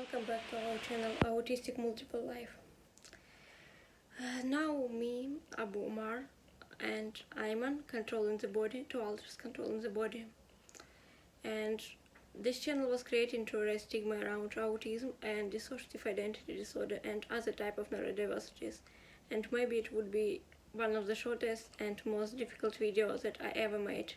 welcome back to our channel Autistic Multiple Life. Now me, Abu Umar, and Ayman controlling the body, two alters controlling the body. And this channel was created to raise stigma around autism and dissociative identity disorder and other type of neurodiversities. And maybe it would be one of the shortest and most difficult videos that I ever made.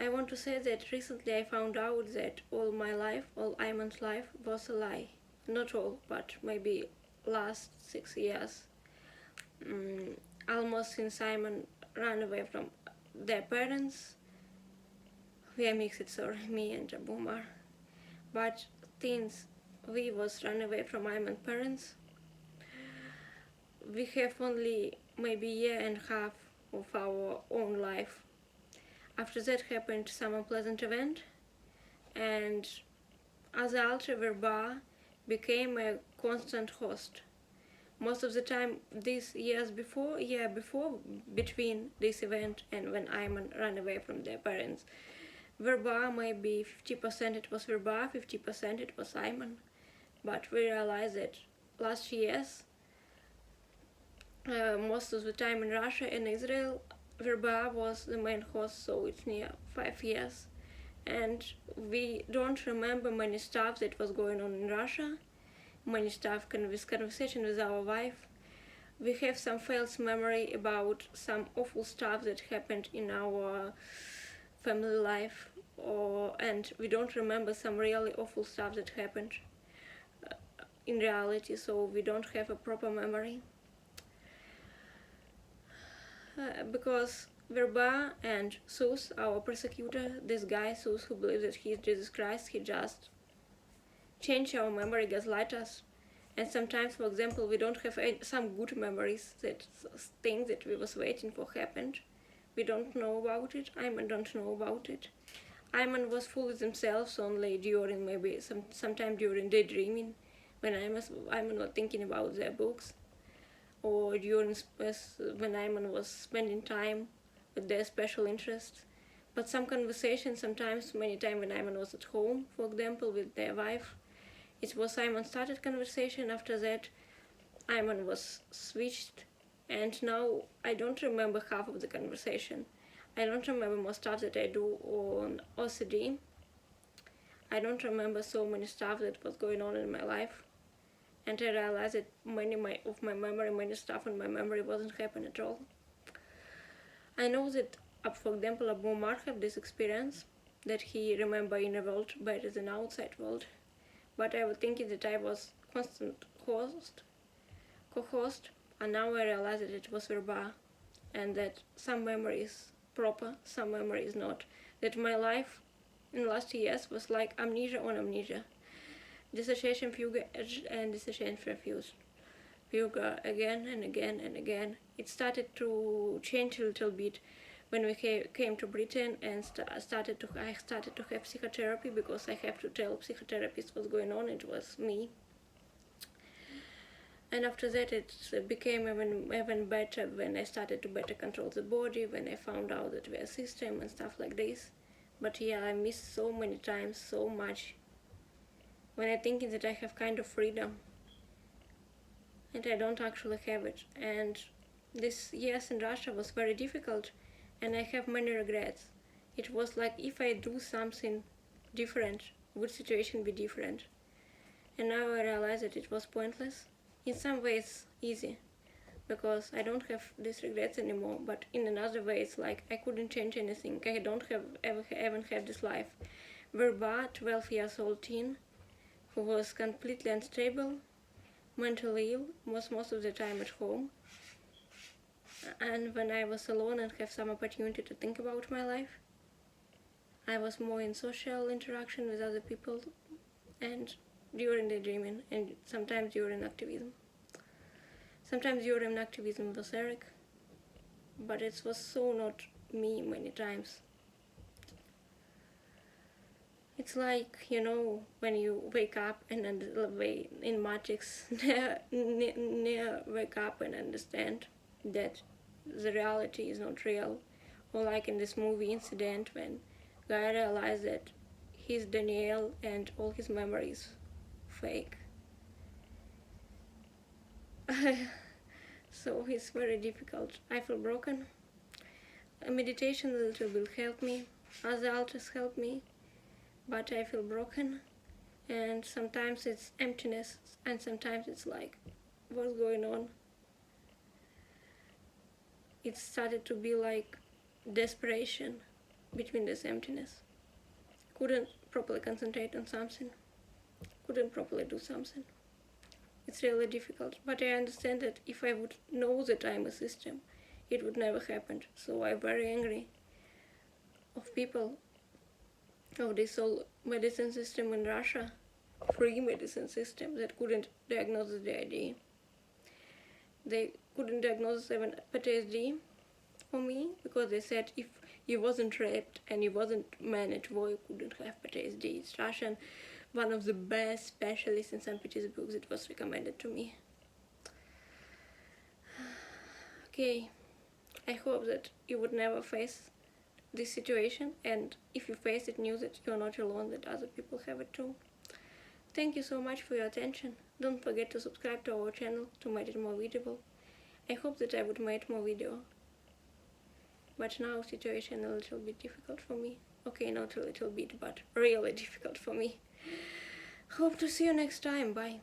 I want to say that recently I found out that all my life, all Ayman's life, was a lie. Not all, but maybe last 6 years. Almost since Ayman ran away from their parents. We are mixed, sorry, me and Abu Umar. But since we was run away from Ayman's parents, we have only maybe a year and a half of our own life. After that happened some unpleasant event, and as an alter verba became a constant host. Most of the time, these year before, between this event and when Ayman ran away from their parents, verba maybe 50% it was verba, 50% it was Ayman. But we realized that last years, most of the time in Russia and Israel, verba was the main host, so it's near 5 years. And we don't remember many stuff that was going on in Russia, many stuff with conversation with our wife. We have some false memory about some awful stuff that happened in our family life, and we don't remember some really awful stuff that happened in reality, so we don't have a proper memory. Because Verba and Sus, our persecutor, this guy Sus who believes that he is Jesus Christ, he just changed our memory, gaslight us. And sometimes, for example, we don't have some good memories, that things that we was waiting for happened. We don't know about it. Ayman don't know about it. Ayman was full of themselves only during maybe sometime during daydreaming, when Ayman was thinking about their books, or during when Ayman was spending time with their special interests. But some conversations, sometimes, many times when Ayman was at home, for example, with their wife, it was Ayman started conversation, after that Ayman was switched, and now I don't remember half of the conversation. I don't remember more stuff that I do on OCD. I don't remember so many stuff that was going on in my life. And I realized that many stuff in my memory wasn't happening at all. I know that, for example, Abu Umar had this experience, that he remember inner world better than outside world. But I was thinking that I was constant co-host, and now I realize that it was verba, and that some memory is proper, some memory is not. That my life in the last years was like amnesia on amnesia. Dissociation, fugue, and dissociation refuse. Fugue again and again and again. It started to change a little bit when we came to Britain, and I started to have psychotherapy, because I have to tell psychotherapists what's going on. It was me. And after that it became even better when I started to better control the body, when I found out that we are a system and stuff like this. But yeah, I missed so many times, so much, when I thinking that I have kind of freedom, and I don't actually have it. And this years in Russia was very difficult, and I have many regrets. It was like, if I do something different, would situation be different? And now I realize that it was pointless. In some ways easy, because I don't have these regrets anymore, but in another way it's like I couldn't change anything. I don't have ever had this life. Verba, 12 years old teen, who was completely unstable, mentally ill, was most of the time at home. And when I was alone and have some opportunity to think about my life, I was more in social interaction with other people, and during daydreaming, and sometimes during activism. Sometimes during activism was Eric, but it was so not me many times. It's like, when you wake up and in Matrix, near wake up and understand that the reality is not real. Or like in this movie Incident, when guy realized that he's Daniel and all his memories fake. So it's very difficult. I feel broken. A meditation a little will help me, other altars help me, but I feel broken, and sometimes it's emptiness, and sometimes it's like, what's going on? It started to be like desperation between this emptiness. Couldn't properly concentrate on something, couldn't properly do something. It's really difficult, but I understand that if I would know that I'm a system, it would never happen. So I'm very angry of people of this whole medicine system in Russia, free medicine system, that couldn't diagnose the ID. They couldn't diagnose even PTSD for me because they said if you wasn't raped and you wasn't managed war, you couldn't have PTSD. It's Russian, one of the best specialists in St. Petersburg that was recommended to me. Okay, I hope that you would never face this situation, and if you face it, knew that you're not alone, that other people have it too. Thank you so much for your attention. Don't forget to subscribe to our channel to make it more visible. I hope that I would make more video, but now situation a little bit difficult for me. Okay, not a little bit, but really difficult for me. Hope to see you next time. Bye.